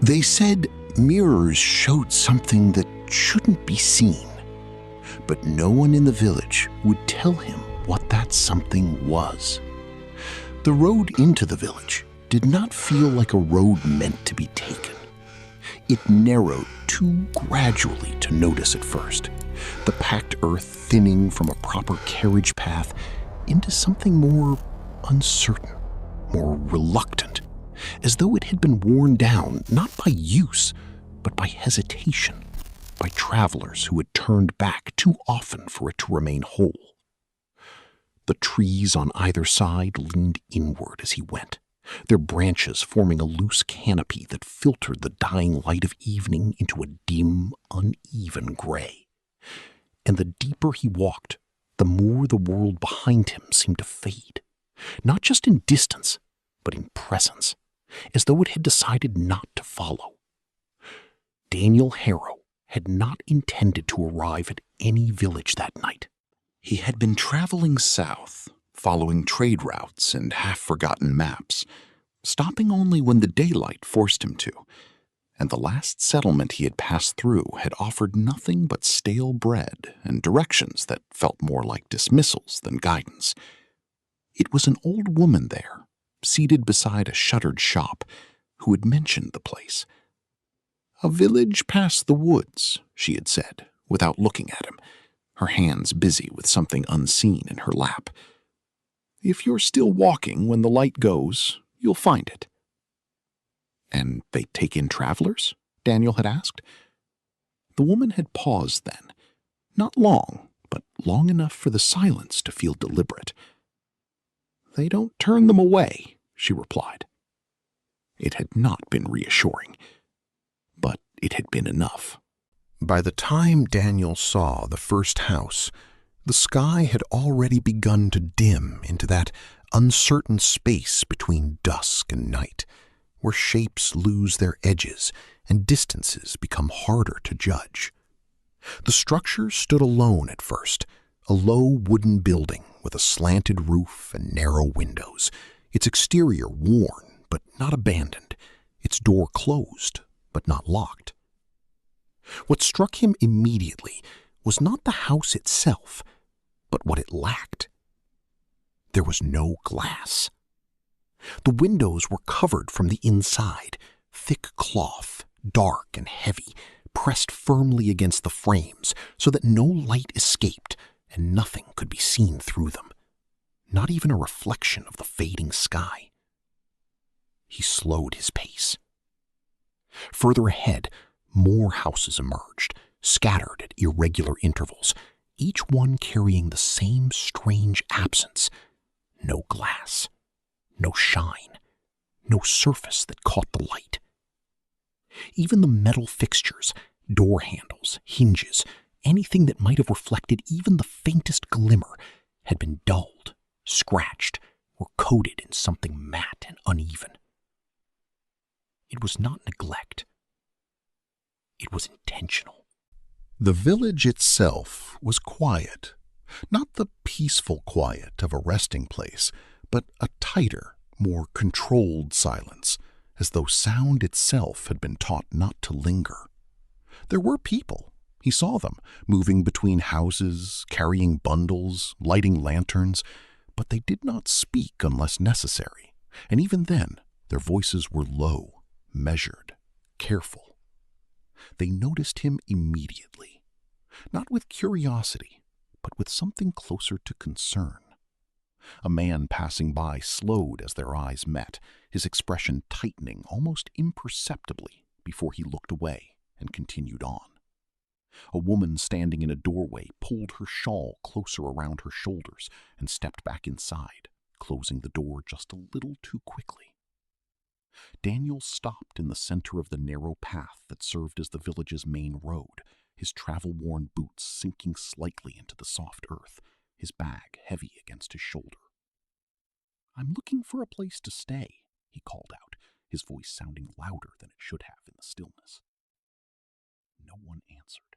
They said mirrors showed something that shouldn't be seen, but no one in the village would tell him what that something was. The road into the village did not feel like a road meant to be taken. It narrowed too gradually to notice at first, the packed earth thinning from a proper carriage path into something more uncertain, more reluctant, as though it had been worn down not by use, but by hesitation, by travelers who had turned back too often for it to remain whole. The trees on either side leaned inward as he went, their branches forming a loose canopy that filtered the dying light of evening into a dim, uneven gray. And the deeper he walked, the more the world behind him seemed to fade, not just in distance, but in presence, as though it had decided not to follow. Daniel Harrow had not intended to arrive at any village that night. He had been traveling south, following trade routes and half-forgotten maps, stopping only when the daylight forced him to, and the last settlement he had passed through had offered nothing but stale bread and directions that felt more like dismissals than guidance. It was an old woman there, seated beside a shuttered shop, who had mentioned the place. "A village past the woods," she had said, without looking at him, her hands busy with something unseen in her lap. "If you're still walking when the light goes, you'll find it." "And they take in travelers?" Daniel had asked. The woman had paused then, not long, but long enough for the silence to feel deliberate. "They don't turn them away," she replied. It had not been reassuring, but it had been enough. By the time Daniel saw the first house, the sky had already begun to dim into that uncertain space between dusk and night, where shapes lose their edges and distances become harder to judge. The structure stood alone at first, a low wooden building with a slanted roof and narrow windows, its exterior worn but not abandoned, its door closed but not locked. What struck him immediately was not the house itself, but what it lacked. There was no glass. The windows were covered from the inside, thick cloth, dark and heavy, pressed firmly against the frames so that no light escaped and nothing could be seen through them, not even a reflection of the fading sky. He slowed his pace. Further ahead, more houses emerged, scattered at irregular intervals, each one carrying the same strange absence: no glass, no shine, no surface that caught the light. Even the metal fixtures, door handles, hinges, anything that might have reflected even the faintest glimmer, had been dulled, scratched, or coated in something matte and uneven. It was not neglect. It was intentional. The village itself was quiet, not the peaceful quiet of a resting place, but a tighter, more controlled silence, as though sound itself had been taught not to linger. There were people. He saw them, moving between houses, carrying bundles, lighting lanterns, but they did not speak unless necessary, and even then their voices were low, measured, careful. They noticed him immediately, not with curiosity, but with something closer to concern. A man passing by slowed as their eyes met, his expression tightening almost imperceptibly before he looked away and continued on. A woman standing in a doorway pulled her shawl closer around her shoulders and stepped back inside, closing the door just a little too quickly. Daniel stopped in the center of the narrow path that served as the village's main road, his travel-worn boots sinking slightly into the soft earth, his bag heavy against his shoulder. "I'm looking for a place to stay," he called out, his voice sounding louder than it should have in the stillness. No one answered.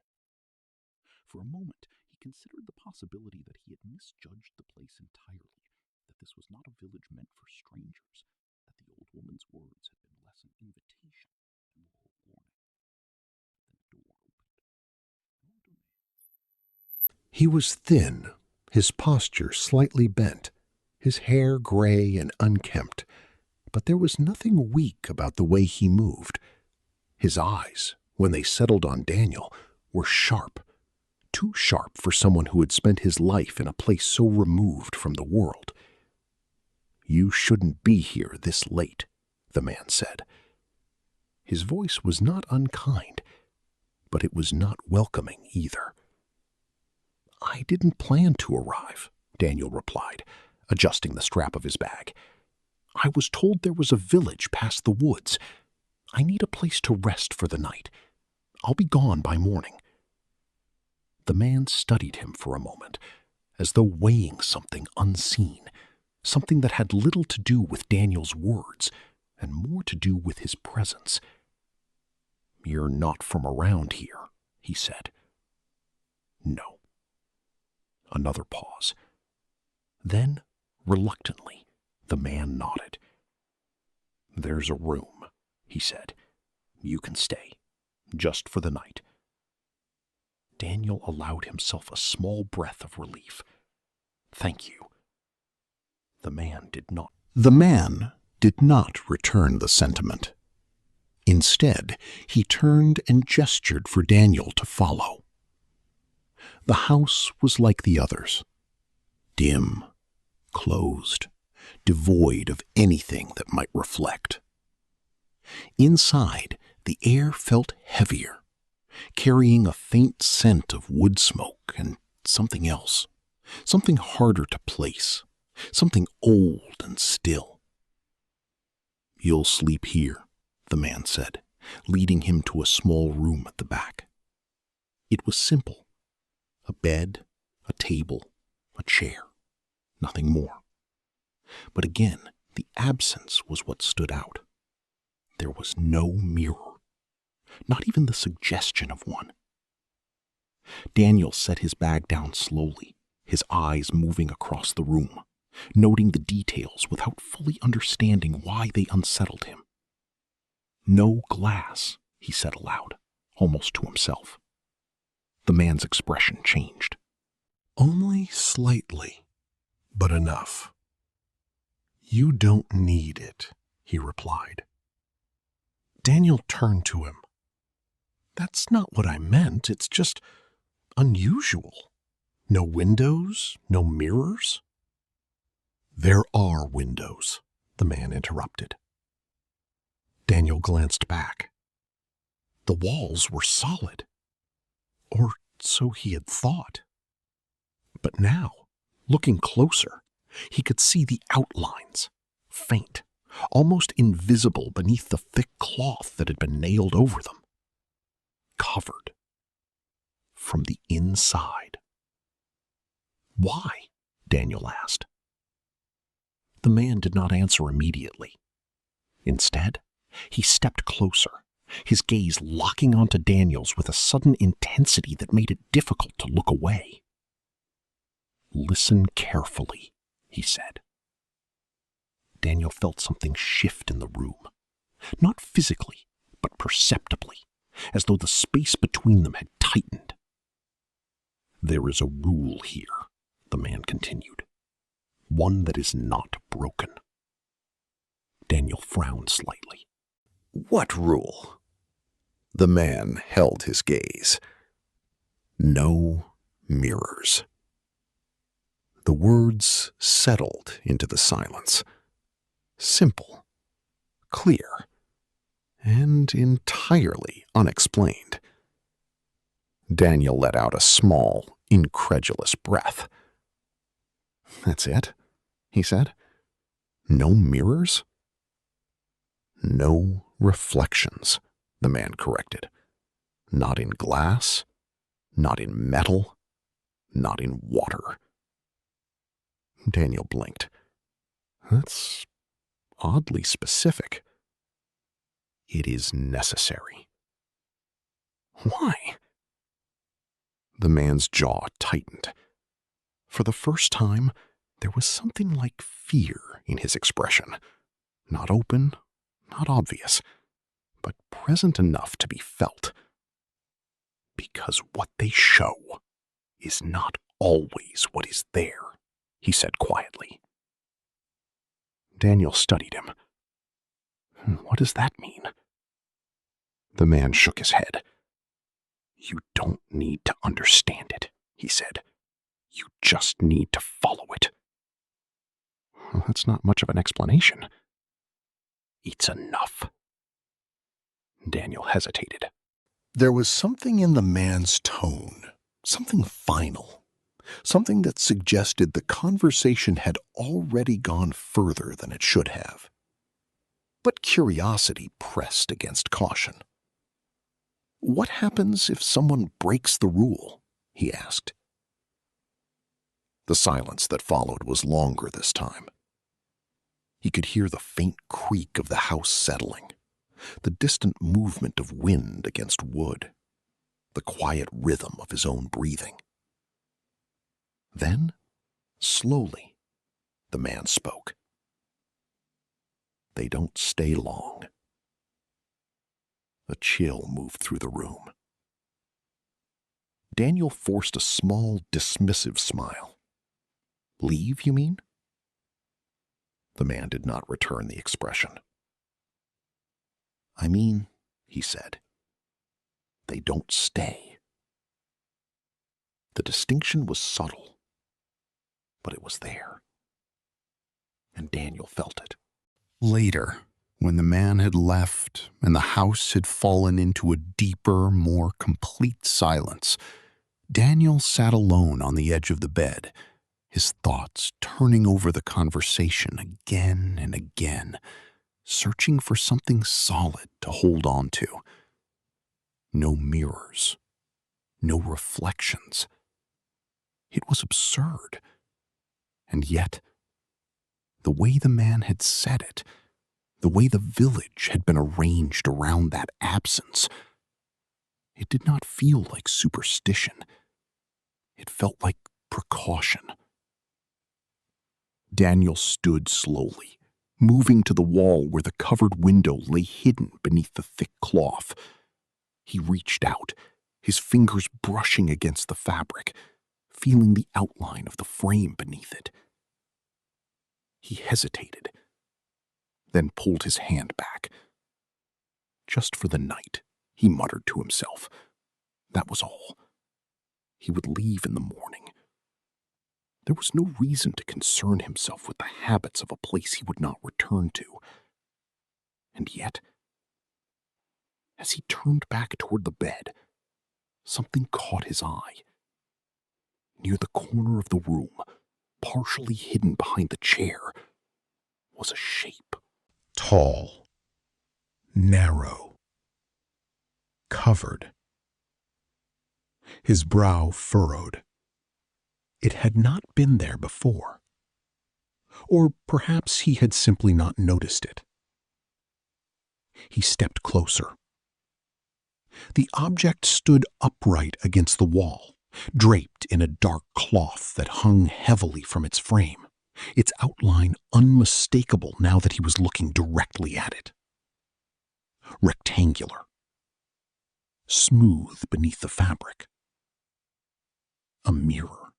For a moment, he considered the possibility that he had misjudged the place entirely, that this was not a village meant for strangers, that the old woman's words had been less an invitation and more He was thin, his posture slightly bent, his hair gray and unkempt, but there was nothing weak about the way he moved. His eyes, when they settled on Daniel, were sharp, too sharp for someone who had spent his life in a place so removed from the world. "You shouldn't be here this late," the man said. His voice was not unkind, but it was not welcoming either. "I didn't plan to arrive," Daniel replied, adjusting the strap of his bag. "I was told there was a village past the woods. I need a place to rest for the night. I'll be gone by morning." The man studied him for a moment, as though weighing something unseen, something that had little to do with Daniel's words and more to do with his presence. "You're not from around here," he said. "No." Another pause. Then, reluctantly, the man nodded. "There's a room," he said. "You can stay, just for the night." Daniel allowed himself a small breath of relief. "Thank you." The man did not return the sentiment. Instead, he turned and gestured for Daniel to follow. The house was like the others, dim, closed, devoid of anything that might reflect. Inside, the air felt heavier, carrying a faint scent of wood smoke and something else, something harder to place, something old and still. "You'll sleep here," the man said, leading him to a small room at the back. It was simple. A bed, a table, a chair, nothing more. But again, the absence was what stood out. There was no mirror, not even the suggestion of one. Daniel set his bag down slowly, his eyes moving across the room, noting the details without fully understanding why they unsettled him. "No glass," he said aloud, almost to himself. The man's expression changed. "Only slightly, but enough." "You don't need it," he replied. Daniel turned to him. "That's not what I meant. It's just unusual. No windows, no mirrors." "There are windows," the man interrupted. Daniel glanced back. The walls were solid. Or so he had thought. But now, looking closer, he could see the outlines, faint, almost invisible beneath the thick cloth that had been nailed over them. Covered. From the inside. "Why?" Daniel asked. The man did not answer immediately. Instead, he stepped closer, his gaze locking onto Daniel's with a sudden intensity that made it difficult to look away. "Listen carefully," he said. Daniel felt something shift in the room, not physically, but perceptibly, as though the space between them had tightened. "There is a rule here," the man continued, "one that is not broken." Daniel frowned slightly. "What rule?" The man held his gaze. "No mirrors." The words settled into the silence. Simple, clear, and entirely unexplained. Daniel let out a small, incredulous breath. "That's it?" he said. "No mirrors?" "No reflections," the man corrected. "Not in glass, not in metal, not in water." Daniel blinked. "That's oddly specific." "It is necessary." "Why?" The man's jaw tightened. For the first time, there was something like fear in his expression. Not open, not obvious, but present enough to be felt. "Because what they show is not always what is there," he said quietly. Daniel studied him. "What does that mean?" The man shook his head. "You don't need to understand it," he said. "You just need to follow it." "Well, that's not much of an explanation." "It's enough." Daniel hesitated. There was something in the man's tone, something final, something that suggested the conversation had already gone further than it should have. But curiosity pressed against caution. "What happens if someone breaks the rule?" he asked. The silence that followed was longer this time. He could hear the faint creak of the house settling, the distant movement of wind against wood, the quiet rhythm of his own breathing. Then, slowly, the man spoke. "They don't stay long." A chill moved through the room. Daniel forced a small, dismissive smile. "Leave, you mean?" The man did not return the expression. "I mean," he said, "they don't stay." The distinction was subtle, but it was there, and Daniel felt it. Later, when the man had left and the house had fallen into a deeper, more complete silence, Daniel sat alone on the edge of the bed, his thoughts turning over the conversation again and again, searching for something solid to hold on to. No mirrors, no reflections. It was absurd. And yet, the way the man had said it, the way the village had been arranged around that absence, it did not feel like superstition. It felt like precaution. Daniel stood slowly, moving to the wall where the covered window lay hidden beneath the thick cloth. He reached out, his fingers brushing against the fabric, feeling the outline of the frame beneath it. He hesitated, then pulled his hand back. Just for the night, he muttered to himself. That was all. He would leave in the morning. There was no reason to concern himself with the habits of a place he would not return to. And yet, as he turned back toward the bed, something caught his eye. Near the corner of the room, partially hidden behind the chair, was a shape. Tall, narrow, covered. His brow furrowed. It had not been there before. Or perhaps he had simply not noticed it. He stepped closer. The object stood upright against the wall, draped in a dark cloth that hung heavily from its frame, its outline unmistakable now that he was looking directly at it. Rectangular, smooth beneath the fabric. A mirror.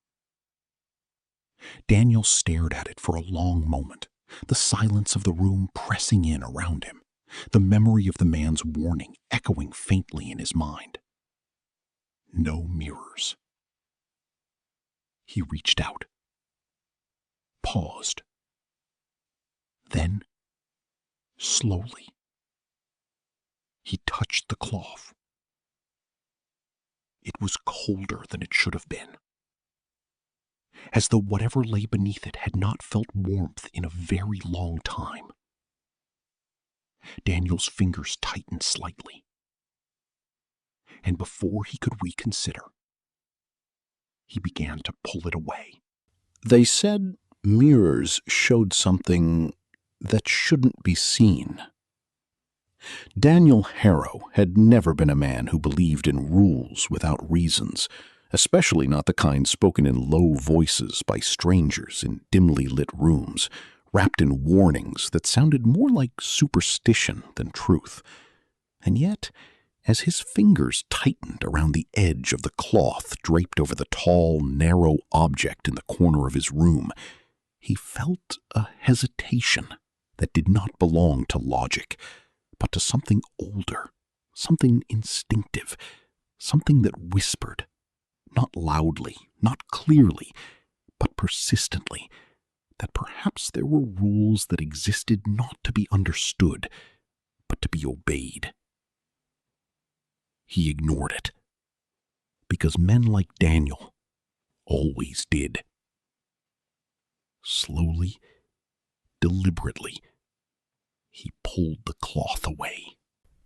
Daniel stared at it for a long moment, the silence of the room pressing in around him, the memory of the man's warning echoing faintly in his mind. No mirrors. He reached out, paused. Then, slowly, he touched the cloth. It was colder than it should have been, as though whatever lay beneath it had not felt warmth in a very long time. Daniel's fingers tightened slightly, and before he could reconsider, he began to pull it away. They said mirrors showed something that shouldn't be seen. Daniel Harrow had never been a man who believed in rules without reasons, especially not the kind spoken in low voices by strangers in dimly lit rooms, wrapped in warnings that sounded more like superstition than truth. And yet, As his fingers tightened around the edge of the cloth draped over the tall, narrow object in the corner of his room, he felt a hesitation that did not belong to logic, but to something older, something instinctive, something that whispered, not loudly, not clearly, but persistently, that perhaps there were rules that existed not to be understood, but to be obeyed. He ignored it, because men like Daniel always did. Slowly, deliberately, he pulled the cloth away.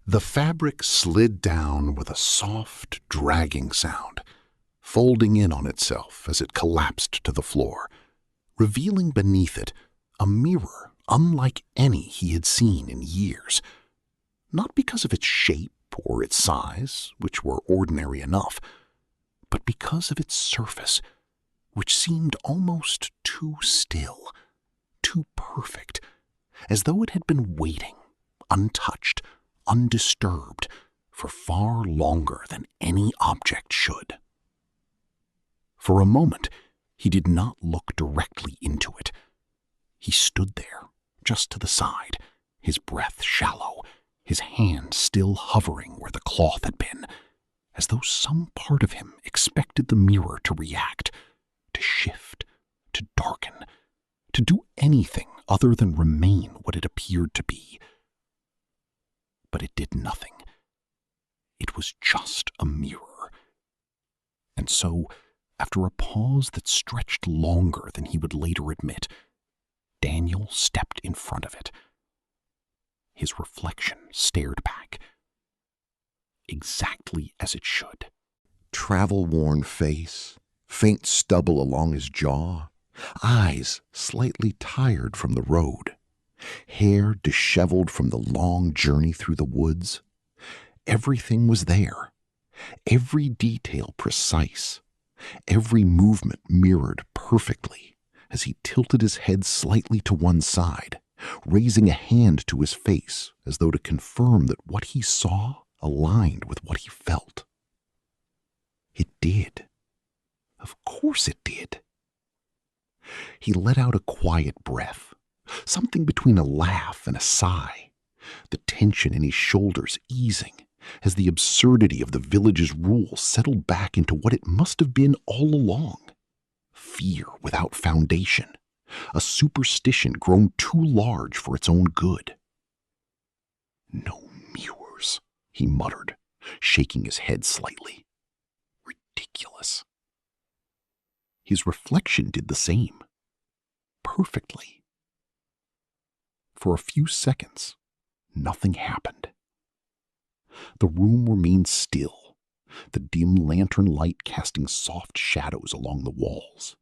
The fabric slid down with a soft, dragging sound, folding in on itself as it collapsed to the floor, revealing beneath it a mirror unlike any he had seen in years, not because of its shape or its size, which were ordinary enough, but because of its surface, which seemed almost too still, too perfect, as though it had been waiting, untouched, undisturbed, for far longer than any object should. For a moment, he did not look directly into it. He stood there, just to the side, his breath shallow, his hand still hovering where the cloth had been, as though some part of him expected the mirror to react, to shift, to darken, to do anything other than remain what it appeared to be. But it did nothing. It was just a mirror. And so, after a pause that stretched longer than he would later admit, Daniel stepped in front of it. His reflection stared back, exactly as it should. Travel-worn face, faint stubble along his jaw, eyes slightly tired from the road, hair disheveled from the long journey through the woods. Everything was there, every detail precise, every movement mirrored perfectly as he tilted his head slightly to one side, raising a hand to his face as though to confirm that what he saw aligned with what he felt. It did. Of course it did. He let out a quiet breath, something between a laugh and a sigh, the tension in his shoulders easing as the absurdity of the village's rule settled back into what it must have been all along: fear without foundation, a superstition grown too large for its own good. No mirrors, he muttered, shaking his head slightly. Ridiculous. His reflection did the same, perfectly. For a few seconds, nothing happened. The room remained still, the dim lantern light casting soft shadows along the walls,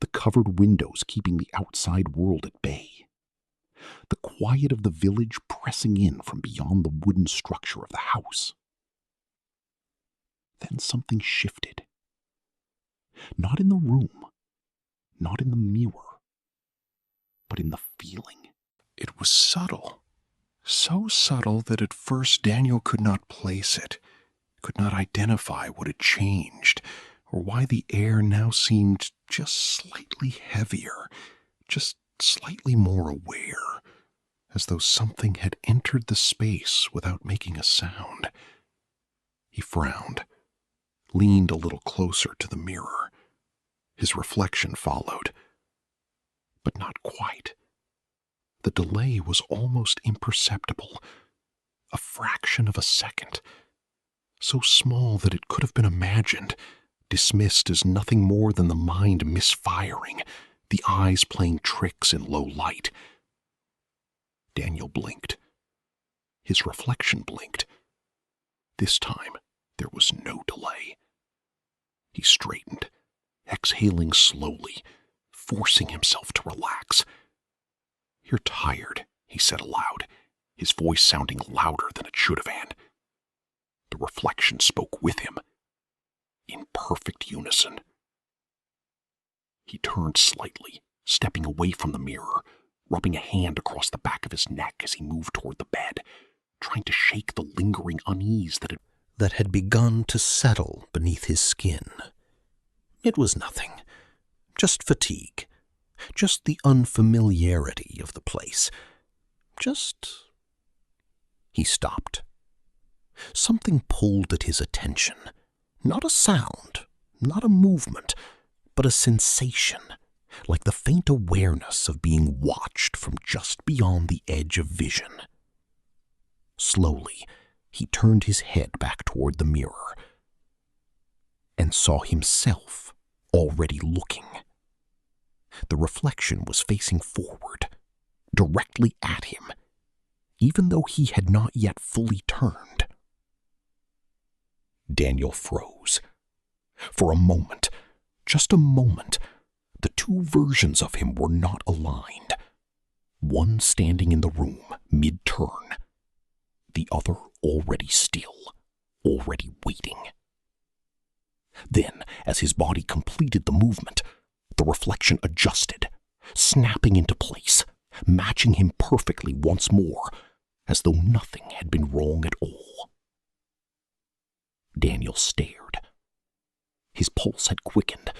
the covered windows keeping the outside world at bay, the quiet of the village pressing in from beyond the wooden structure of the house. Then something shifted. Not in the room, not in the mirror, but in the feeling. It was subtle, so subtle that at first Daniel could not place it, could not identify what had changed, or why the air now seemed just slightly heavier, just slightly more aware, as though something had entered the space without making a sound. He frowned, leaned a little closer to the mirror. His reflection followed, but not quite. The delay was almost imperceptible, a fraction of a second, so small that it could have been imagined, dismissed as nothing more than the mind misfiring, the eyes playing tricks in low light. Daniel blinked. His reflection blinked. This time, there was no delay. He straightened, exhaling slowly, forcing himself to relax. "You're tired," he said aloud, his voice sounding louder than it should have, and the reflection spoke with him, in perfect unison. He turned slightly, stepping away from the mirror, rubbing a hand across the back of his neck as he moved toward the bed, trying to shake the lingering unease that had that had begun to settle beneath his skin. It was nothing, just fatigue, just the unfamiliarity of the place, He stopped. Something pulled at his attention, not a sound, not a movement, but a sensation, like the faint awareness of being watched from just beyond the edge of vision. Slowly, he turned his head back toward the mirror and saw himself already looking. The reflection was facing forward, directly at him, even though he had not yet fully turned. Daniel froze. For a moment, just a moment, the two versions of him were not aligned. One standing in the room, mid-turn. The other already still, already waiting. Then, as his body completed the movement, the reflection adjusted, snapping into place, matching him perfectly once more, as though nothing had been wrong at all. Daniel stared. His pulse had quickened,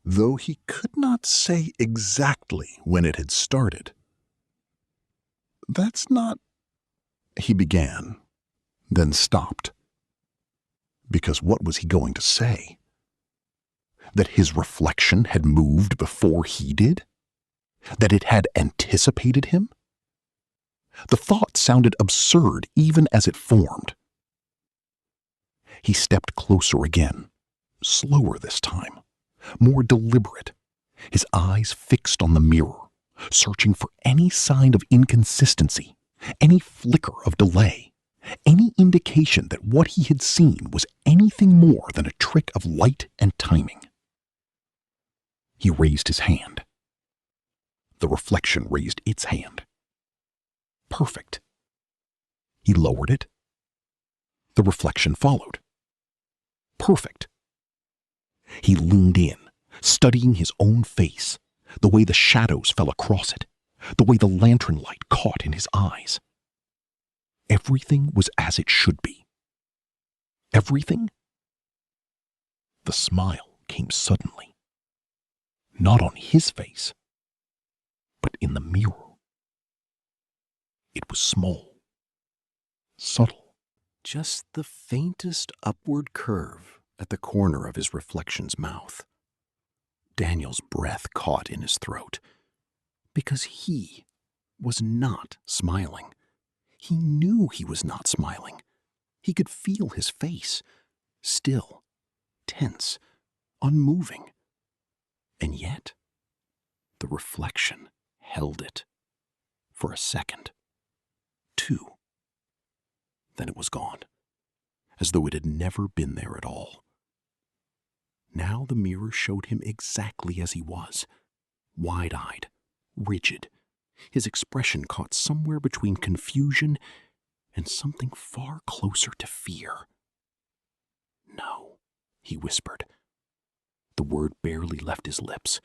though he could not say exactly when it had started. "That's not," he began, then stopped. Because what was he going to say? That his reflection had moved before he did? That it had anticipated him? The thought sounded absurd even as it formed. He stepped closer again, slower this time, more deliberate, his eyes fixed on the mirror, searching for any sign of inconsistency, any flicker of delay, any indication that what he had seen was anything more than a trick of light and timing. He raised his hand. The reflection raised its hand. Perfect. He lowered it. The reflection followed. Perfect. He leaned in, studying his own face, the way the shadows fell across it, the way the lantern light caught in his eyes. Everything was as it should be. Everything? The smile came suddenly. Not on his face, but in the mirror. It was small, subtle, just the faintest upward curve at the corner of his reflection's mouth. Daniel's breath caught in his throat, because he was not smiling. He knew he was not smiling. He could feel his face, still, tense, unmoving. And yet, the reflection held it for a second, two. Then it was gone, as though it had never been there at all. Now the mirror showed him exactly as he was, wide-eyed, rigid, his expression caught somewhere between confusion and something far closer to fear. "No," he whispered. The word barely left his lips.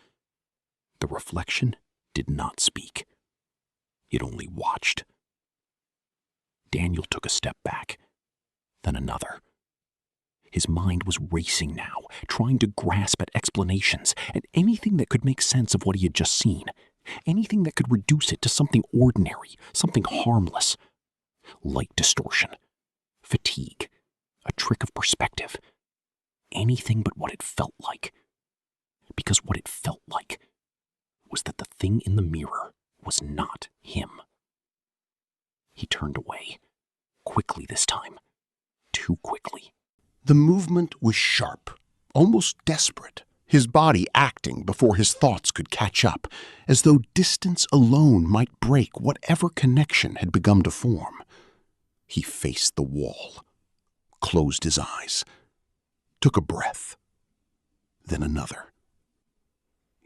The reflection did not speak. It only watched. Daniel took a step back, then another. His mind was racing now, trying to grasp at explanations and anything that could make sense of what he had just seen, anything that could reduce it to something ordinary, something harmless. Light distortion, fatigue, a trick of perspective, anything but what it felt like. Because what it felt like was that the thing in the mirror was not him. He turned away, quickly this time, too quickly. The movement was sharp, almost desperate, his body acting before his thoughts could catch up, as though distance alone might break whatever connection had begun to form. He faced the wall, closed his eyes, took a breath, then another.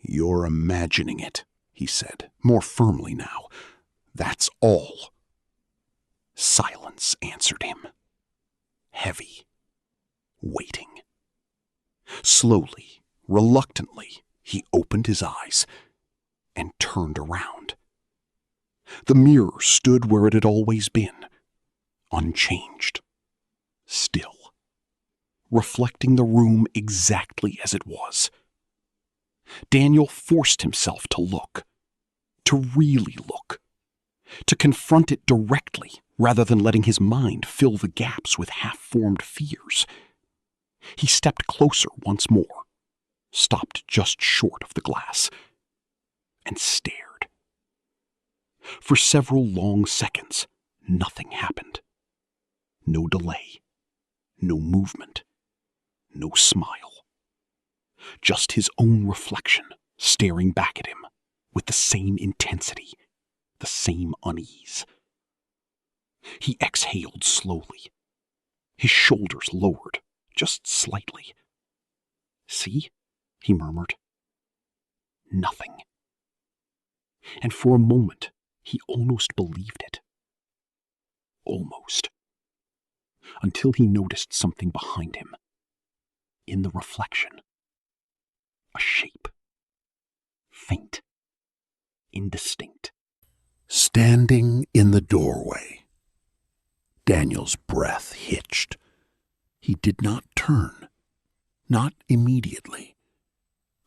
"You're imagining it," he said, more firmly now. "That's all." Silence answered him, heavy, waiting. Slowly, reluctantly, he opened his eyes and turned around. The mirror stood where it had always been, unchanged, still. reflecting the room exactly as it was. Daniel forced himself to look, to really look, to confront it directly rather than letting his mind fill the gaps with half-formed fears. He stepped closer once more, stopped just short of the glass, and stared. For several long seconds, nothing happened. No delay, no movement, no smile. Just his own reflection staring back at him with the same intensity, the same unease. He exhaled slowly. His shoulders lowered, just slightly. "See?" he murmured. "Nothing." And for a moment, he almost believed it. Almost. Until he noticed something behind him. In the reflection. A shape. Faint. Indistinct. Standing in the doorway. Daniel's breath hitched. He did not turn. Not immediately.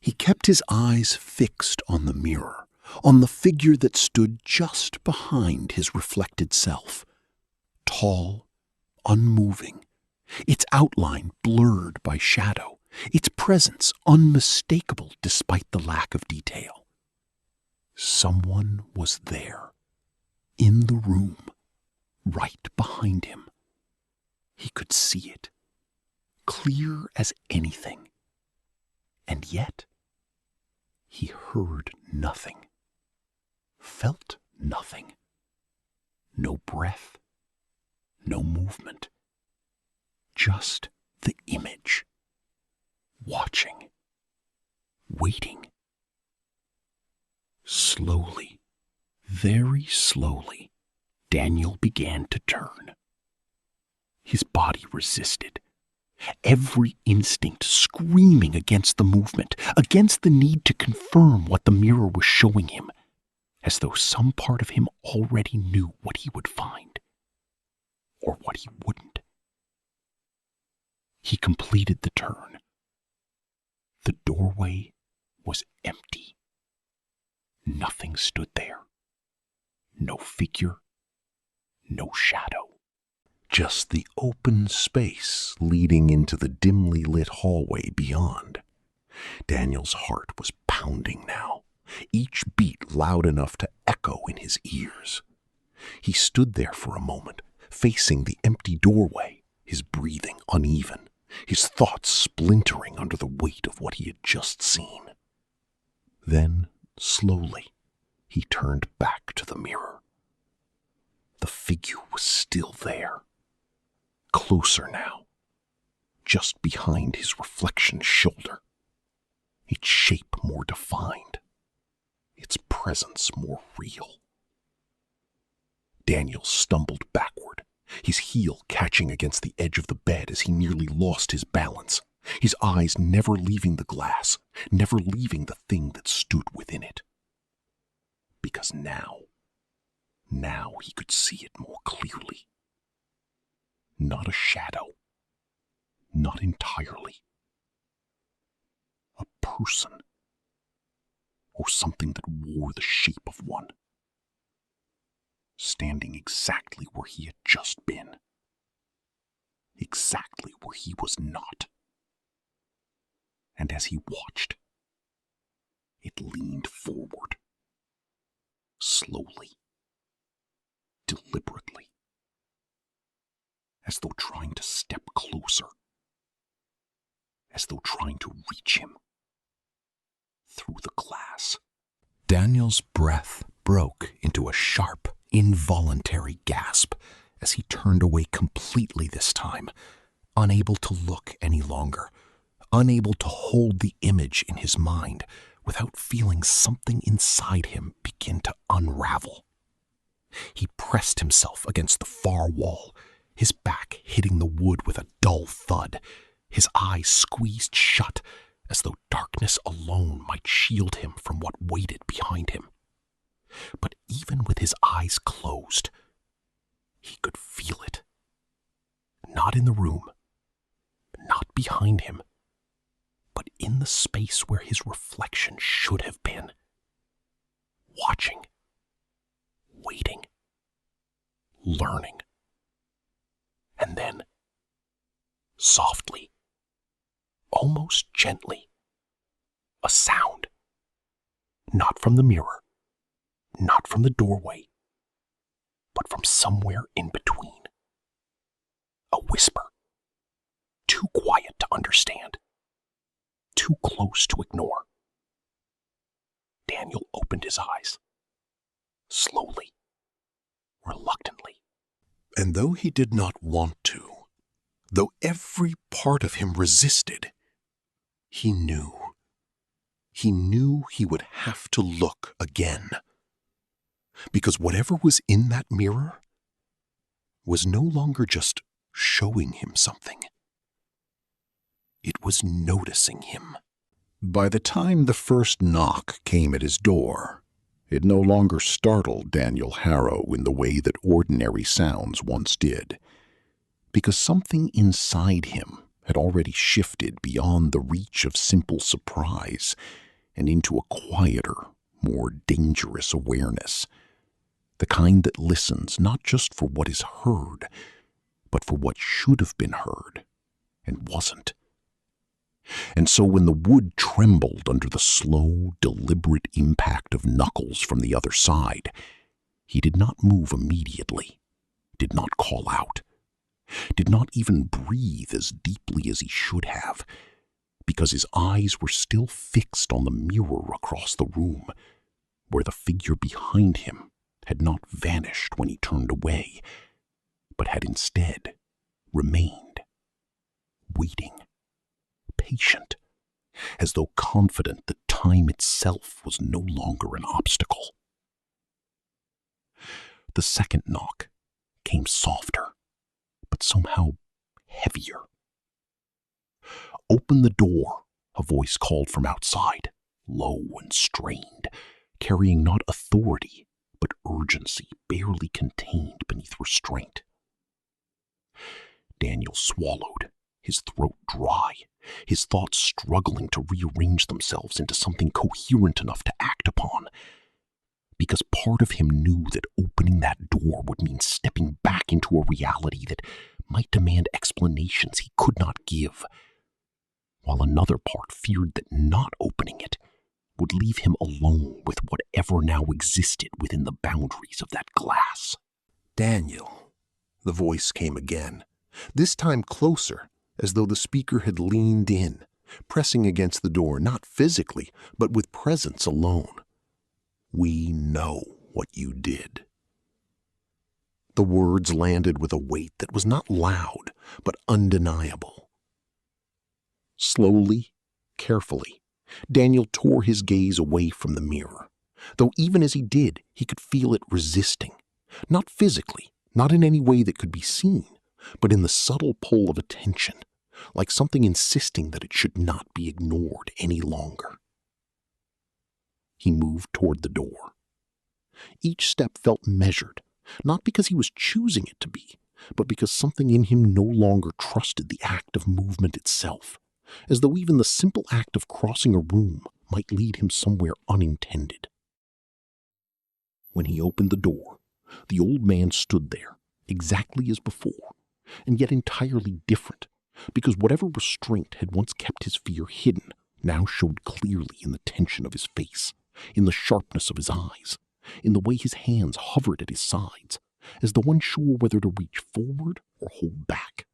He kept his eyes fixed on the mirror, on the figure that stood just behind his reflected self. Tall, unmoving, its outline blurred by shadow, its presence unmistakable despite the lack of detail. Someone was there, in the room, right behind him. He could see it, clear as anything. And yet, he heard nothing, felt nothing. No breath, no movement. Just the image. Watching. Waiting. Slowly, very slowly, Daniel began to turn. His body resisted. Every instinct screaming against the movement, against the need to confirm what the mirror was showing him, as though some part of him already knew what he would find, or what he wouldn't. He completed the turn. The doorway was empty. Nothing stood there. No figure, no shadow. Just the open space leading into the dimly lit hallway beyond. Daniel's heart was pounding now, each beat loud enough to echo in his ears. He stood there for a moment, facing the empty doorway, his breathing uneven, his thoughts splintering under the weight of what he had just seen. Then, slowly, he turned back to the mirror. The figure was still there. Closer now, just behind his reflection's shoulder. Its shape more defined, its presence more real. Daniel stumbled backward, his heel catching against the edge of the bed as he nearly lost his balance, his eyes never leaving the glass, never leaving the thing that stood within it. Because now he could see it more clearly. Not a shadow. Not entirely. A person. Or something that wore the shape of one. Standing exactly where he had just been. Exactly where he was not. And as he watched, it leaned forward. Slowly. Deliberately. As though trying to step closer. As though trying to reach him. Through the glass. Daniel's breath broke into a sharp, involuntary gasp as he turned away completely this time, unable to look any longer, unable to hold the image in his mind without feeling something inside him begin to unravel. He pressed himself against the far wall, his back hitting the wood with a dull thud, his eyes squeezed shut as though darkness alone might shield him from what waited behind him. But even with his eyes closed, he could feel it. Not in the room, not behind him, but in the space where his reflection should have been. Watching, waiting, learning. And then, softly, almost gently, a sound. Not from the mirror, not from the doorway, but from somewhere in between. A whisper. Too quiet to understand. Too close to ignore. Daniel opened his eyes. Slowly. Reluctantly. And though he did not want to, though every part of him resisted, he knew. He knew he would have to look again. Because whatever was in that mirror was no longer just showing him something. It was noticing him. By the time the first knock came at his door, it no longer startled Daniel Harrow in the way that ordinary sounds once did, because something inside him had already shifted beyond the reach of simple surprise and into a quieter, more dangerous awareness, the kind that listens not just for what is heard, but for what should have been heard and wasn't. And so when the wood trembled under the slow, deliberate impact of knuckles from the other side, he did not move immediately, did not call out, did not even breathe as deeply as he should have, because his eyes were still fixed on the mirror across the room, where the figure behind him had not vanished when he turned away, but had instead remained, waiting, patient, as though confident that time itself was no longer an obstacle. The second knock came softer, but somehow heavier. "Open the door," a voice called from outside, low and strained, carrying not authority, but urgency barely contained beneath restraint. Daniel swallowed, his throat dry, his thoughts struggling to rearrange themselves into something coherent enough to act upon, because part of him knew that opening that door would mean stepping back into a reality that might demand explanations he could not give, while another part feared that not opening it would leave him alone with whatever now existed within the boundaries of that glass. "Daniel," the voice came again, this time closer, as though the speaker had leaned in, pressing against the door, not physically, but with presence alone. "We know what you did." The words landed with a weight that was not loud, but undeniable. Slowly, carefully, Daniel tore his gaze away from the mirror, though even as he did, he could feel it resisting, not physically, not in any way that could be seen, but in the subtle pull of attention, like something insisting that it should not be ignored any longer. He moved toward the door. Each step felt measured, not because he was choosing it to be, but because something in him no longer trusted the act of movement itself, as though even the simple act of crossing a room might lead him somewhere unintended. When he opened the door, the old man stood there, exactly as before, and yet entirely different, because whatever restraint had once kept his fear hidden now showed clearly in the tension of his face, in the sharpness of his eyes, in the way his hands hovered at his sides, as though unsure whether to reach forward or hold back.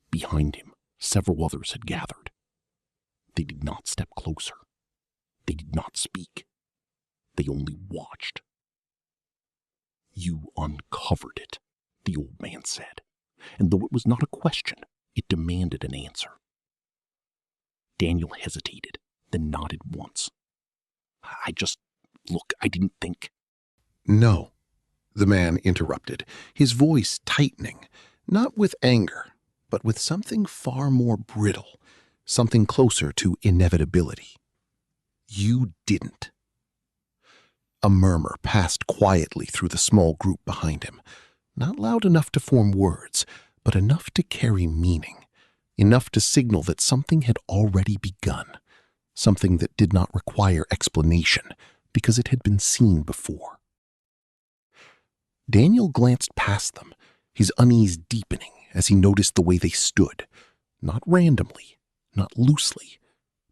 Behind him, several others had gathered. They did not step closer. They did not speak. They only watched. "You uncovered it," the old man said, and though it was not a question, it demanded an answer. Daniel hesitated, then nodded once. Look, I didn't think." "No," the man interrupted, his voice tightening, not with anger, but with something far more brittle, something closer to inevitability. "You didn't." A murmur passed quietly through the small group behind him, not loud enough to form words, but enough to carry meaning, enough to signal that something had already begun, something that did not require explanation because it had been seen before. Daniel glanced past them, his unease deepening as he noticed the way they stood, not randomly, not loosely,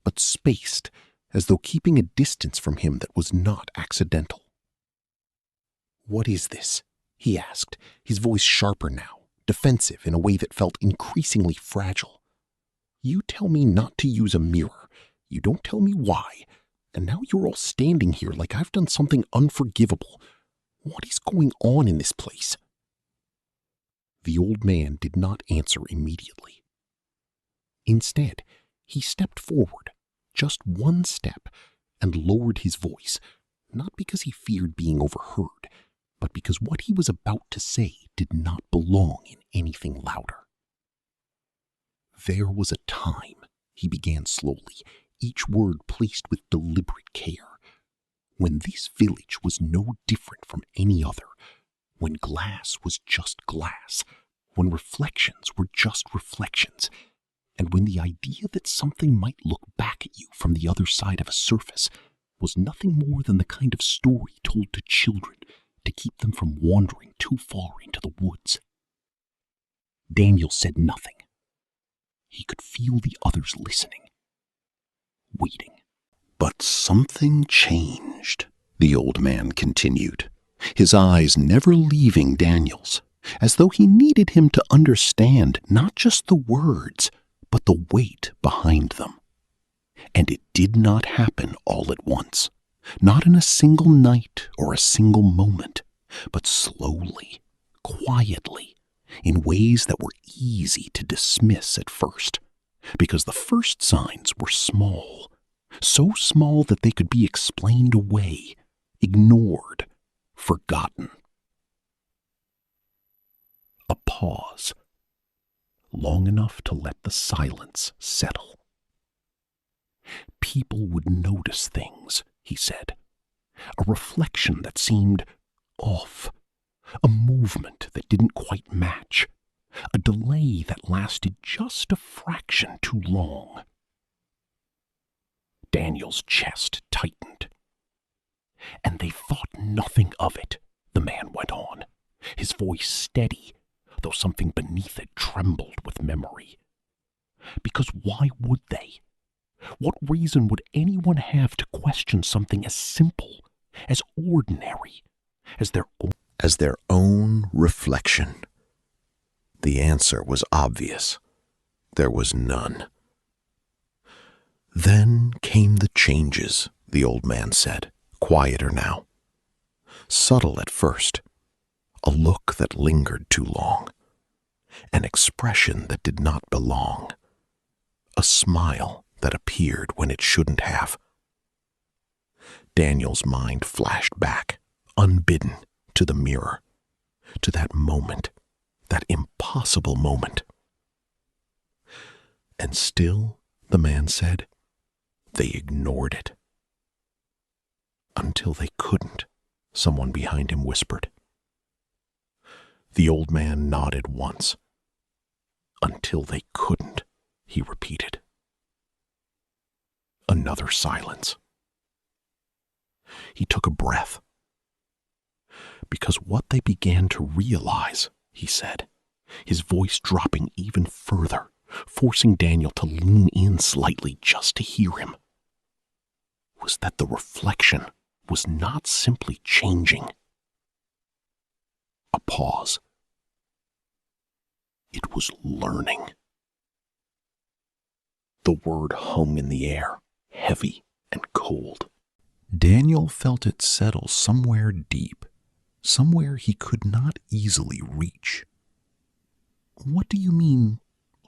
but spaced, as though keeping a distance from him that was not accidental. "What is this?" he asked, his voice sharper now, defensive in a way that felt increasingly fragile. "You tell me not to use a mirror. You don't tell me why. And now you're all standing here like I've done something unforgivable. What is going on in this place?" The old man did not answer immediately. Instead, he stepped forward, just one step, and lowered his voice, not because he feared being overheard, but because what he was about to say did not belong in anything louder. "There was a time," he began slowly, each word placed with deliberate care, "when this village was no different from any other, when glass was just glass, when reflections were just reflections, and when the idea that something might look back at you from the other side of a surface was nothing more than the kind of story told to children to keep them from wandering too far into the woods." Daniel said nothing. He could feel the others listening, waiting. "But something changed," the old man continued, his eyes never leaving Daniel's, as though he needed him to understand not just the words, but the weight behind them. And it did not happen all at once, not in a single night or a single moment, but slowly, quietly, in ways that were easy to dismiss at first, because the first signs were small, so small that they could be explained away, ignored, forgotten. A pause, long enough to let the silence settle. "People would notice things," he said. "A reflection that seemed off, a movement that didn't quite match, a delay that lasted just a fraction too long." Daniel's chest tightened. "And they thought nothing of it," the man went on, his voice steady, though something beneath it trembled with memory. "Because why would they? What reason would anyone have to question something as simple, as ordinary, as their own reflection?" The answer was obvious. There was none. "Then came the changes," the old man said, quieter now. "Subtle at first, a look that lingered too long, an expression that did not belong, a smile that appeared when it shouldn't have." Daniel's mind flashed back, unbidden, to the mirror, to that moment, that impossible moment. "And still," the man said, "they ignored it." "Until they couldn't," someone behind him whispered. The old man nodded once. "Until they couldn't," he repeated. Another silence. He took a breath. "Because what they began to realize," he said, his voice dropping even further, forcing Daniel to lean in slightly just to hear him, was that the reflection was not simply changing. A pause. It was learning. The word hung in the air, heavy and cold. Daniel felt it settle somewhere deep, somewhere he could not easily reach. "What do you mean,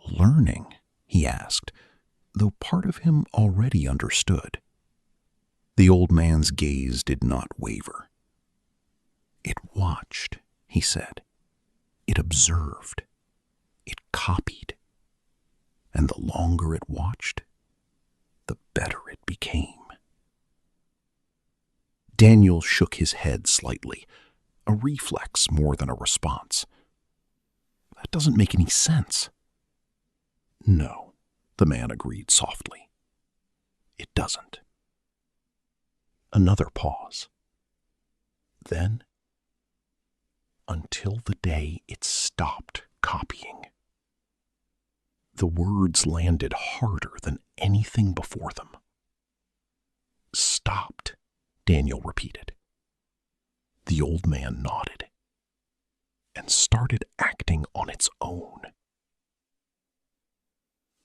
learning?" he asked, though part of him already understood. The old man's gaze did not waver. "It watched," he said. "It observed. It copied. And the longer it watched, the better it became." Daniel shook his head slightly, a reflex more than a response. "That doesn't make any sense." No, the man agreed softly. It doesn't. Another pause. Then, until the day it stopped copying. The words landed harder than anything before them. Stopped, Daniel repeated. The old man nodded and started acting on its own.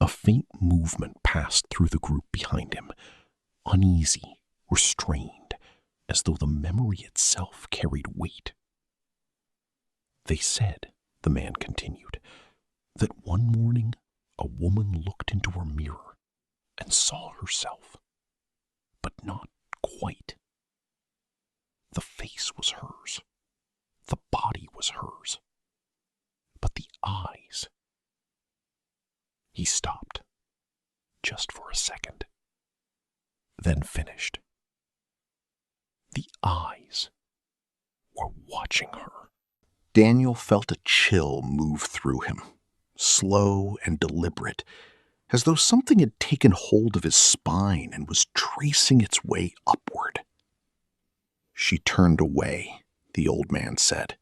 A faint movement passed through the group behind him, uneasy, restrained, as though the memory itself carried weight. They said, the man continued, that one morning a woman looked into her mirror and saw herself, but not quite. The face was hers, the body was hers, but the eyes. He stopped, just for a second, then finished. The eyes were watching her. Daniel felt a chill move through him, slow and deliberate, as though something had taken hold of his spine and was tracing its way upward. She turned away, the old man said,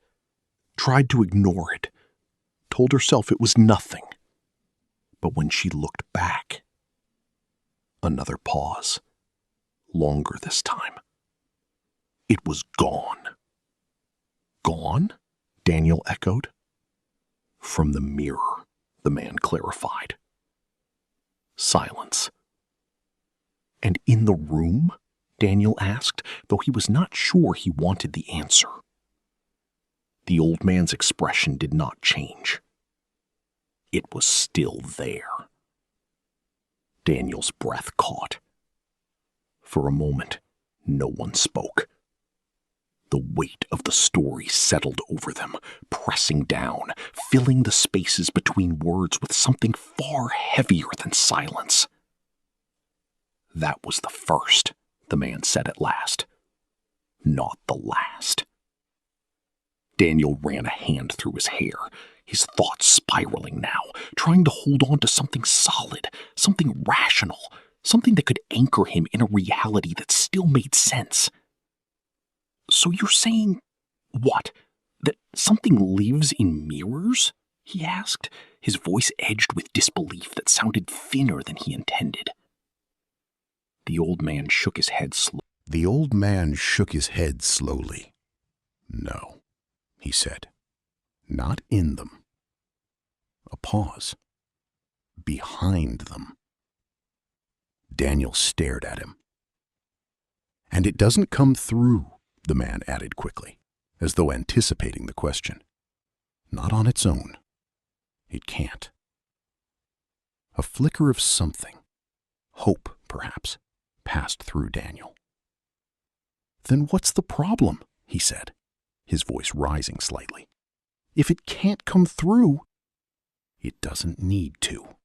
tried to ignore it, told herself it was nothing. But when she looked back, another pause, longer this time. It was gone. Gone? Daniel echoed. From the mirror, the man clarified. Silence. And in the room? Daniel asked, though he was not sure he wanted the answer. The old man's expression did not change. It was still there. Daniel's breath caught. For a moment, no one spoke. The weight of the story settled over them, pressing down, filling the spaces between words with something far heavier than silence. That was the first, the man said at last. Not the last. Daniel ran a hand through his hair, his thoughts spiraling now, trying to hold on to something solid, something rational, something that could anchor him in a reality that still made sense. So you're saying, what, that something lives in mirrors? He asked, his voice edged with disbelief that sounded thinner than he intended. The old man shook his head slowly. No, he said. Not in them. A pause. Behind them. Daniel stared at him. And it doesn't come through, the man added quickly, as though anticipating the question. Not on its own. It can't. A flicker of something, hope perhaps, passed through Daniel. Then what's the problem? He said, his voice rising slightly. If it can't come through... It doesn't need to,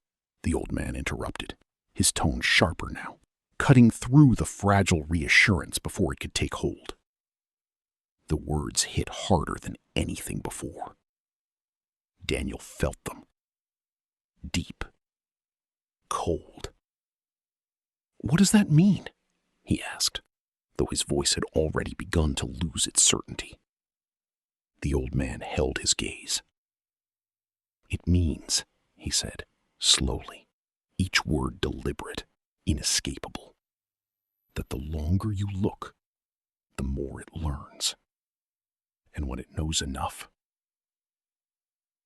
the old man interrupted, his tone sharper now, cutting through the fragile reassurance before it could take hold. The words hit harder than anything before. Daniel felt them. Deep. Cold. What does that mean? He asked, though his voice had already begun to lose its certainty. The old man held his gaze. It means, he said, slowly, each word deliberate, inescapable, that the longer you look, the more it learns. And when it knows enough...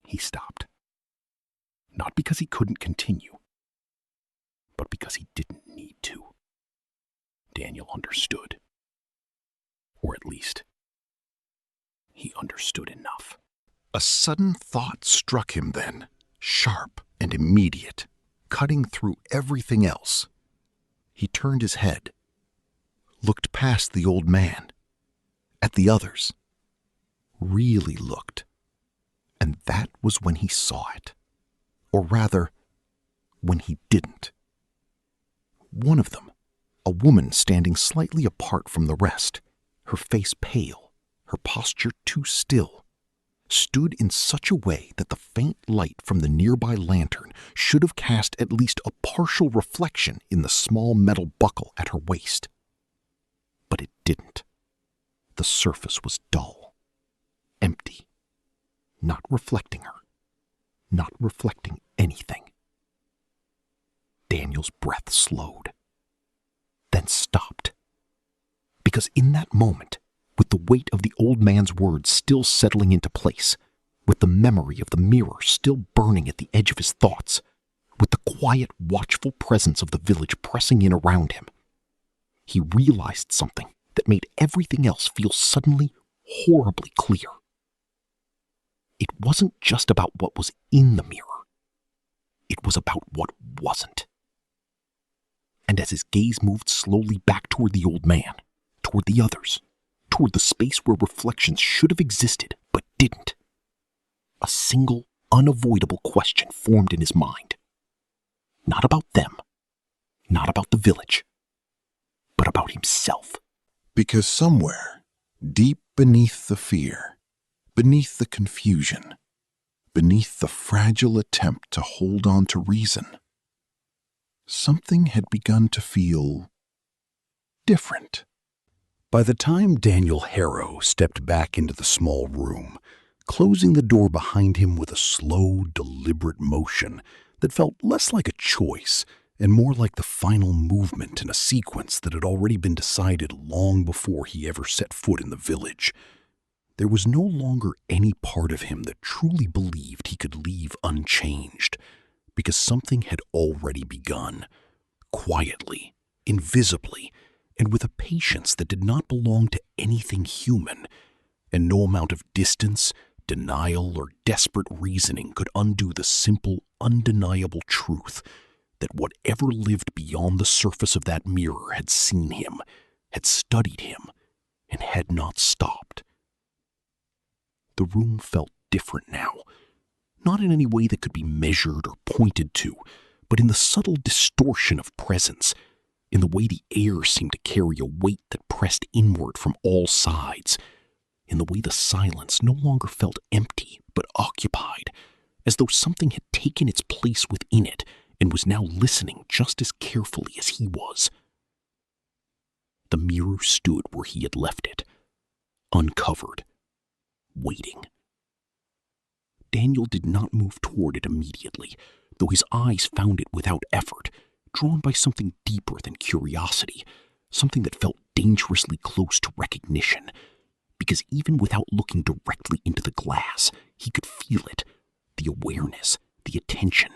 He stopped. Not because he couldn't continue, but because he didn't need to. Daniel understood. Or at least, he understood enough. A sudden thought struck him then, sharp and immediate, cutting through everything else. He turned his head, looked past the old man, at the others, really looked, and that was when he saw it. Or rather, when he didn't. One of them, a woman standing slightly apart from the rest, her face pale, her posture too still, stood in such a way that the faint light from the nearby lantern should have cast at least a partial reflection in the small metal buckle at her waist. But it didn't. The surface was dull, empty, not reflecting her, not reflecting anything. Daniel's breath slowed, then stopped. Because in that moment, with the weight of the old man's words still settling into place, with the memory of the mirror still burning at the edge of his thoughts, with the quiet, watchful presence of the village pressing in around him, he realized something that made everything else feel suddenly horribly clear. It wasn't just about what was in the mirror. It was about what wasn't. And as his gaze moved slowly back toward the old man, toward the others, toward the space where reflections should have existed but didn't, a single, unavoidable question formed in his mind. Not about them, not about the village, but about himself. Because somewhere, deep beneath the fear, beneath the confusion, beneath the fragile attempt to hold on to reason, something had begun to feel different. By the time Daniel Harrow stepped back into the small room, closing the door behind him with a slow, deliberate motion that felt less like a choice and more like the final movement in a sequence that had already been decided long before he ever set foot in the village, there was no longer any part of him that truly believed he could leave unchanged, because something had already begun, quietly, invisibly, and with a patience that did not belong to anything human, and no amount of distance, denial, or desperate reasoning could undo the simple, undeniable truth that whatever lived beyond the surface of that mirror had seen him, had studied him, and had not stopped. The room felt different now, not in any way that could be measured or pointed to, but in the subtle distortion of presence, in the way the air seemed to carry a weight that pressed inward from all sides, in the way the silence no longer felt empty but occupied, as though something had taken its place within it and was now listening just as carefully as he was. The mirror stood where he had left it, uncovered, waiting. Daniel did not move toward it immediately, though his eyes found it without effort, drawn by something deeper than curiosity, something that felt dangerously close to recognition, because even without looking directly into the glass, he could feel it, the awareness, the attention,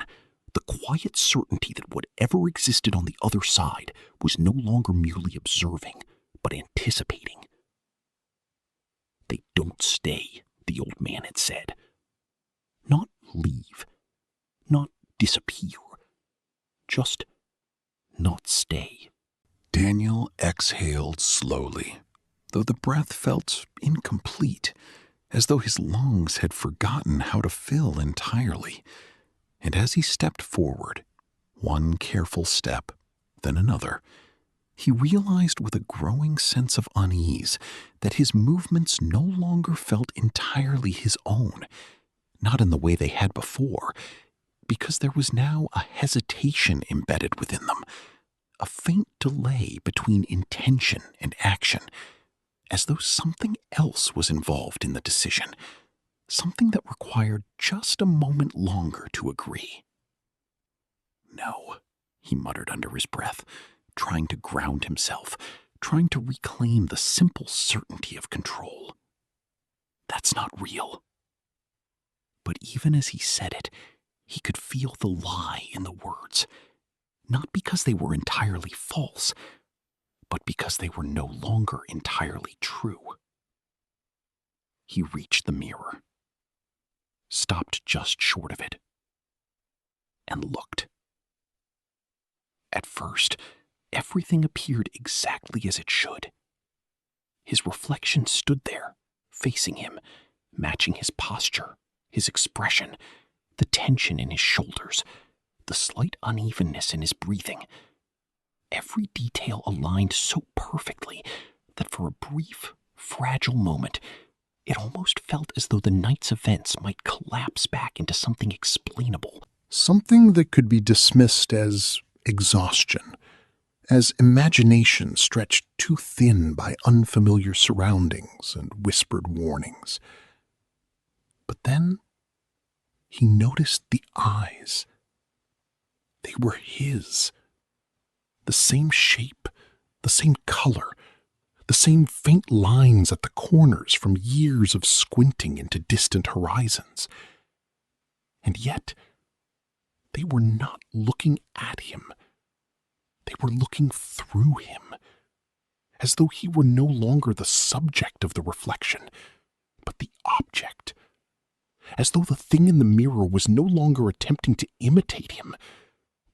the quiet certainty that whatever existed on the other side was no longer merely observing, but anticipating. "They don't stay," the old man had said. Not leave, not disappear, just not stay. Daniel exhaled slowly, though the breath felt incomplete, as though his lungs had forgotten how to fill entirely. And as he stepped forward, one careful step, then another, he realized with a growing sense of unease that his movements no longer felt entirely his own, not in the way they had before, because there was now a hesitation embedded within them, a faint delay between intention and action, as though something else was involved in the decision, something that required just a moment longer to agree. "No," he muttered under his breath, trying to ground himself, trying to reclaim the simple certainty of control. "That's not real." But even as he said it, he could feel the lie in the words, not because they were entirely false, but because they were no longer entirely true. He reached the mirror, stopped just short of it, and looked. At first, everything appeared exactly as it should. His reflection stood there, facing him, matching his posture, his expression, the tension in his shoulders, the slight unevenness in his breathing. Every detail aligned so perfectly that for a brief, fragile moment, It almost felt as though the night's events might collapse back into something explainable. Something that could be dismissed as exhaustion, as imagination stretched too thin by unfamiliar surroundings and whispered warnings. But then he noticed the eyes. They were his. The same shape, the same color, the same faint lines at the corners from years of squinting into distant horizons. And yet, they were not looking at him. They were looking through him, as though he were no longer the subject of the reflection, but the object. As though the thing in the mirror was no longer attempting to imitate him,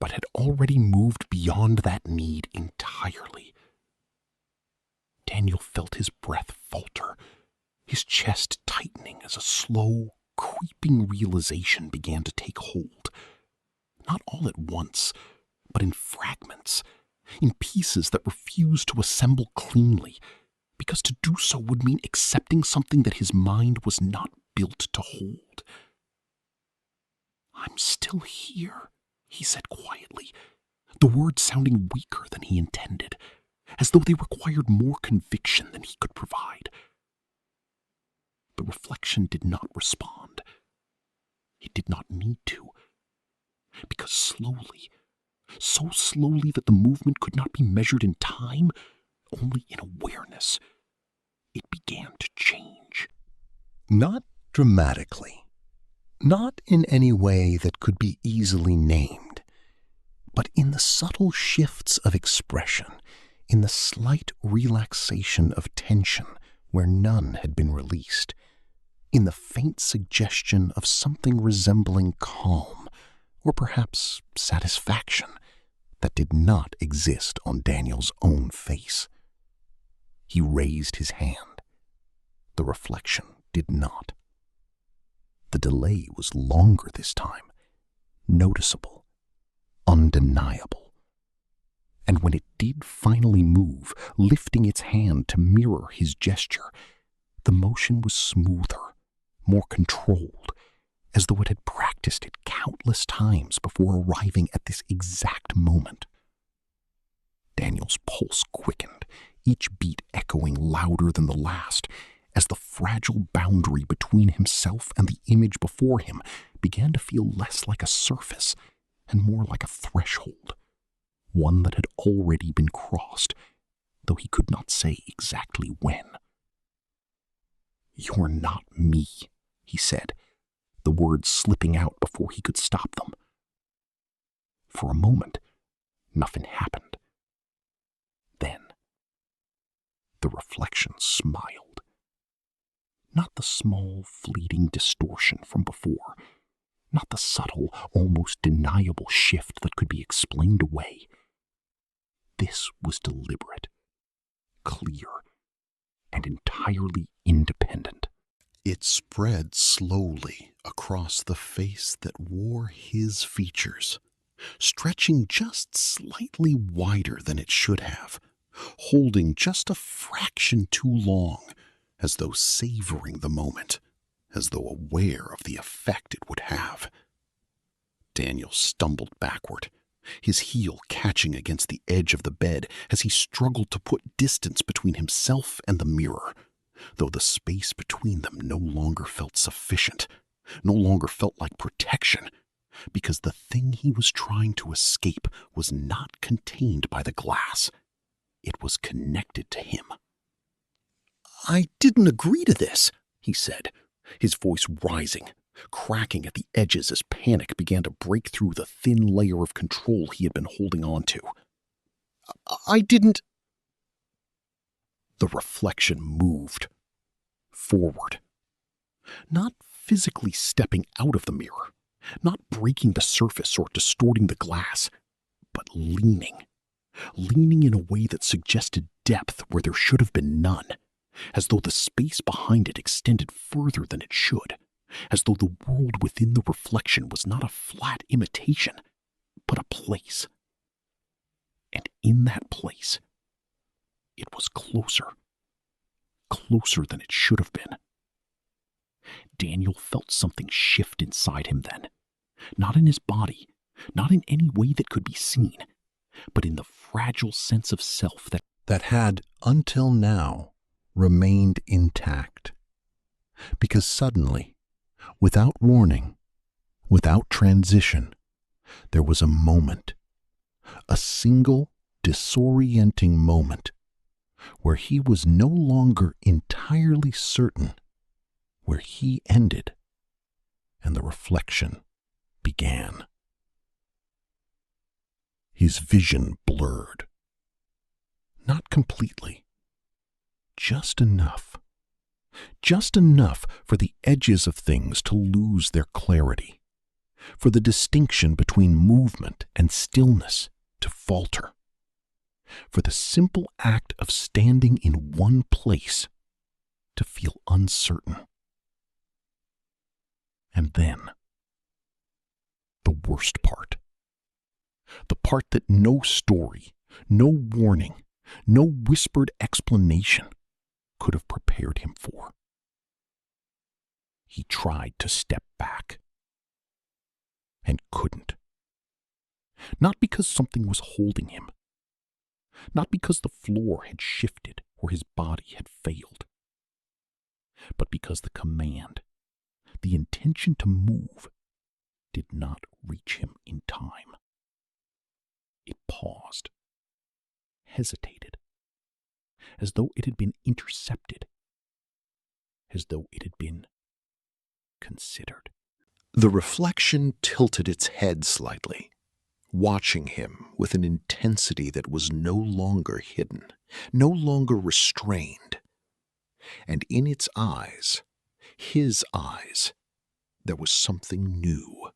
but had already moved beyond that need entirely. Daniel felt his breath falter, his chest tightening as a slow, creeping realization began to take hold. Not all at once, but in fragments, in pieces that refused to assemble cleanly, because to do so would mean accepting something that his mind was not built to hold. "I'm still here," he said quietly, the words sounding weaker than he intended, as though they required more conviction than he could provide. The reflection did not respond. It did not need to, because slowly, so slowly that the movement could not be measured in time, only in awareness, it began to change. Not dramatically, not in any way that could be easily named, but in the subtle shifts of expression, in the slight relaxation of tension where none had been released, in the faint suggestion of something resembling calm, or perhaps satisfaction, that did not exist on Daniel's own face. He raised his hand. The reflection did not. The delay was longer this time, noticeable, undeniable. And when it did finally move, lifting its hand to mirror his gesture, the motion was smoother, more controlled, as though it had practiced it countless times before arriving at this exact moment. Daniel's pulse quickened, each beat echoing louder than the last, as the fragile boundary between himself and the image before him began to feel less like a surface and more like a threshold, one that had already been crossed, though he could not say exactly when. "You're not me," he said, the words slipping out before he could stop them. For a moment, nothing happened. Then, the reflection smiled. Not the small, fleeting distortion from before, not the subtle, almost deniable shift that could be explained away. This was deliberate, clear, and entirely independent. It spread slowly across the face that wore his features, stretching just slightly wider than it should have, holding just a fraction too long, as though savoring the moment, as though aware of the effect it would have. Daniel stumbled backward, his heel catching against the edge of the bed as he struggled to put distance between himself and the mirror, though the space between them no longer felt sufficient, no longer felt like protection, because the thing he was trying to escape was not contained by the glass. It was connected to him. "I didn't agree to this," he said, his voice rising, cracking at the edges as panic began to break through the thin layer of control he had been holding on to. "I didn't—" The reflection moved forward, not physically stepping out of the mirror, not breaking the surface or distorting the glass, but leaning in a way that suggested depth where there should have been none, as though the space behind it extended further than it should, as though the world within the reflection was not a flat imitation, but a place. And in that place, it was closer than it should have been. Daniel felt something shift inside him then. Not in his body, not in any way that could be seen, but in the fragile sense of self that had, until now, remained intact. Because suddenly, without warning, without transition, there was a moment, a single disorienting moment, where he was no longer entirely certain where he ended and the reflection began. His vision blurred. Not completely. Just enough. Just enough for the edges of things to lose their clarity, for the distinction between movement and stillness to falter, for the simple act of standing in one place to feel uncertain. And then, the worst part. The part that no story, no warning, no whispered explanation could have prepared him for. He tried to step back and couldn't. Not because something was holding him, not because the floor had shifted or his body had failed, but because the command, the intention to move, did not reach him in time. It paused, hesitated, as though it had been intercepted, as though it had been considered. The reflection tilted its head slightly, watching him with an intensity that was no longer hidden, no longer restrained. And in its eyes, his eyes, there was something new.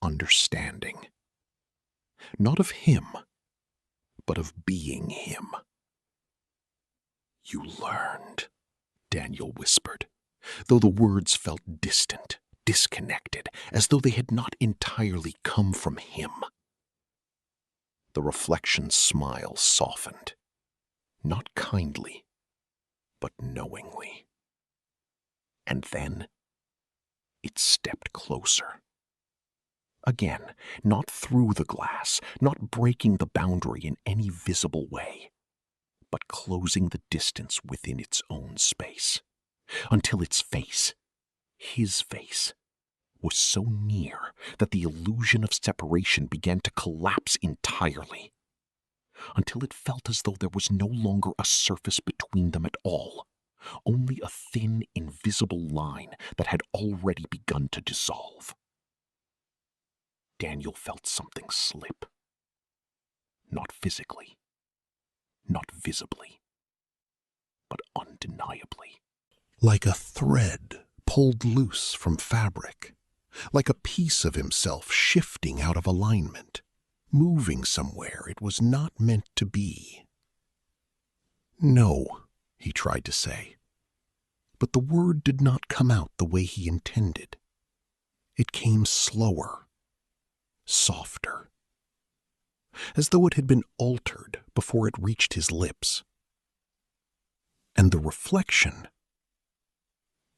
Understanding. Not of him, but of being him. "You learned," Daniel whispered, though the words felt distant, disconnected, as though they had not entirely come from him. The reflection's smile softened, not kindly, but knowingly. And then it stepped closer. Again, not through the glass, not breaking the boundary in any visible way, but closing the distance within its own space, until its face, his face, was so near that the illusion of separation began to collapse entirely, until it felt as though there was no longer a surface between them at all, only a thin, invisible line that had already begun to dissolve. Daniel felt something slip. Not physically, not visibly, but undeniably. Like a thread pulled loose from fabric, like a piece of himself shifting out of alignment, moving somewhere it was not meant to be. "No," he tried to say, but the word did not come out the way he intended. It came slower, softer, as though it had been altered before it reached his lips. And the reflection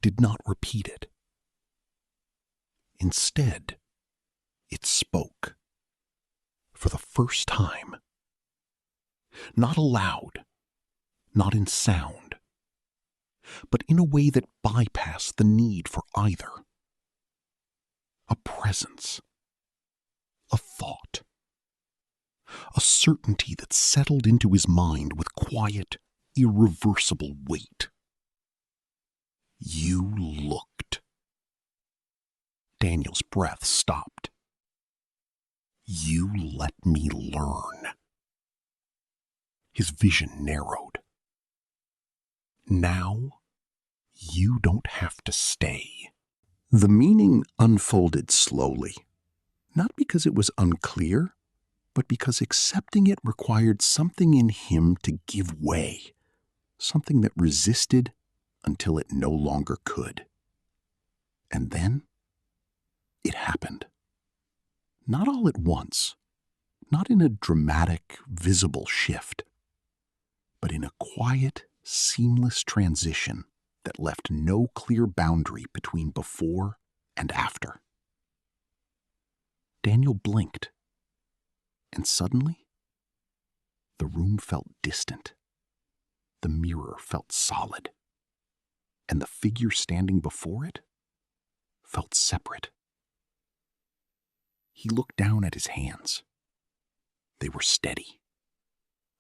did not repeat it. Instead, it spoke, for the first time. Not aloud, not in sound, but in a way that bypassed the need for either. A presence, a thought, a certainty that settled into his mind with quiet, irreversible weight. "You looked." Daniel's breath stopped. "You let me learn." His vision narrowed. "Now, you don't have to stay." The meaning unfolded slowly, not because it was unclear, but because accepting it required something in him to give way, something that resisted until it no longer could. And then it happened. Not all at once, not in a dramatic, visible shift, but in a quiet, seamless transition that left no clear boundary between before and after. Daniel blinked, and suddenly, the room felt distant. The mirror felt solid, and the figure standing before it felt separate. He looked down at his hands. They were steady,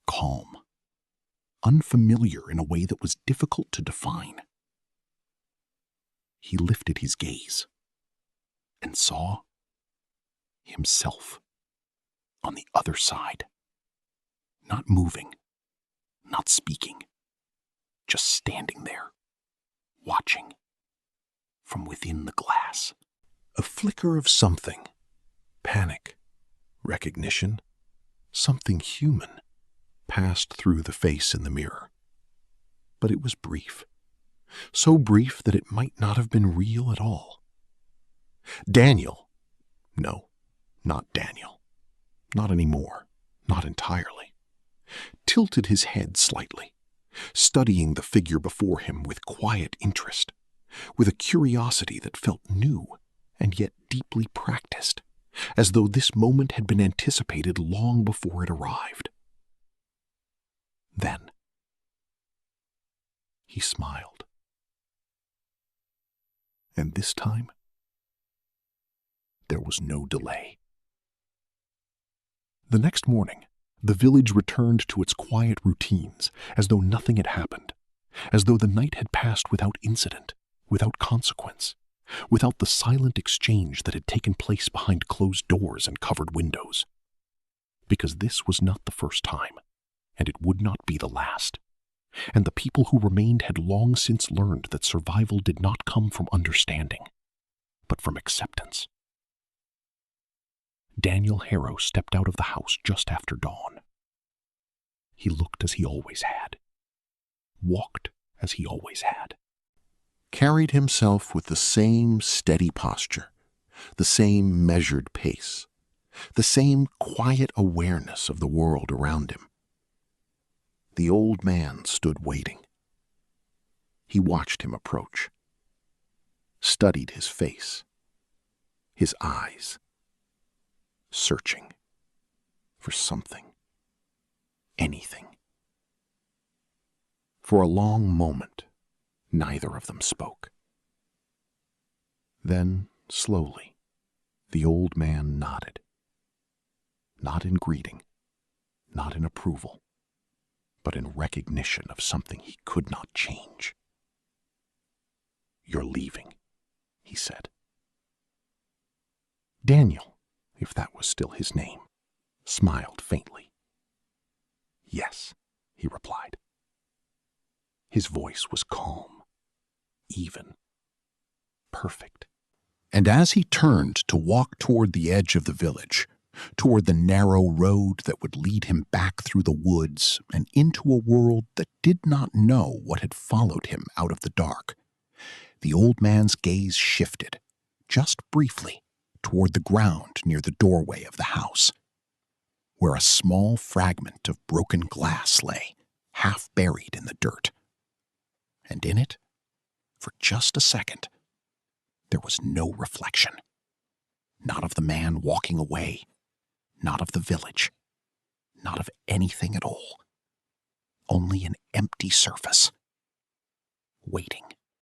calm, unfamiliar in a way that was difficult to define. He lifted his gaze and saw himself on the other side, not moving, not speaking, just standing there, watching from within the glass. A flicker of something, panic, recognition, something human, passed through the face in the mirror. But it was brief, so brief that it might not have been real at all. Daniel, no, not Daniel, not anymore, not entirely, tilted his head slightly, studying the figure before him with quiet interest, with a curiosity that felt new and yet deeply practiced, as though this moment had been anticipated long before it arrived. Then he smiled. And this time, there was no delay. The next morning, the village returned to its quiet routines, as though nothing had happened, as though the night had passed without incident, without consequence, without the silent exchange that had taken place behind closed doors and covered windows. Because this was not the first time, and it would not be the last, and the people who remained had long since learned that survival did not come from understanding, but from acceptance. Daniel Harrow stepped out of the house just after dawn. He looked as he always had, walked as he always had, carried himself with the same steady posture, the same measured pace, the same quiet awareness of the world around him. The old man stood waiting. He watched him approach, studied his face, his eyes, searching for something, anything. For a long moment, neither of them spoke. Then, slowly, the old man nodded. Not in greeting, not in approval, but in recognition of something he could not change. "You're leaving," he said. Daniel, if that was still his name, smiled faintly. "Yes," he replied. His voice was calm, even, perfect. And as he turned to walk toward the edge of the village, toward the narrow road that would lead him back through the woods and into a world that did not know what had followed him out of the dark, the old man's gaze shifted, just briefly, toward the ground near the doorway of the house, where a small fragment of broken glass lay, half buried in the dirt. And in it, for just a second, there was no reflection. Not of the man walking away, not of the village, not of anything at all. Only an empty surface, waiting.